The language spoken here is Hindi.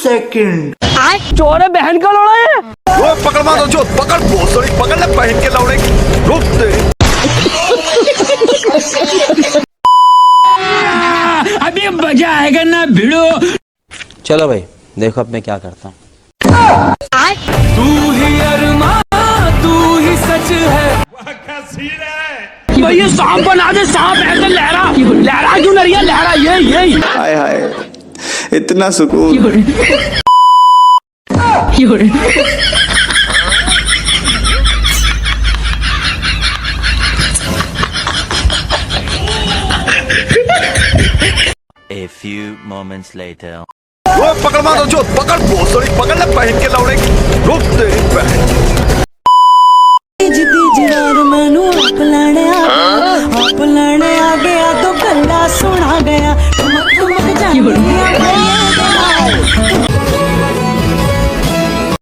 सेकंड। चोर है बहन का लौड़ा है। वो पकड़ मारो जो पकड़ भोसड़ी पकड़ ले पहन के लौड़े रुक तेरी। अभी मजा आएगा ना भिड़ो। चलो भाई देखो अब मैं क्या करता हूँ। तू ही अरमान तू ही सच है। भाई ये सांप बना दे, सांप ऐसे लहरा लहरा क्यों नरिया लहरा ये हाय हाय इतना सुकून। A few moments later. वो पकड़ मारो जो पकड़ भोसड़ी पकड़ ले पहन के लौड़े रुक तेरी बहन।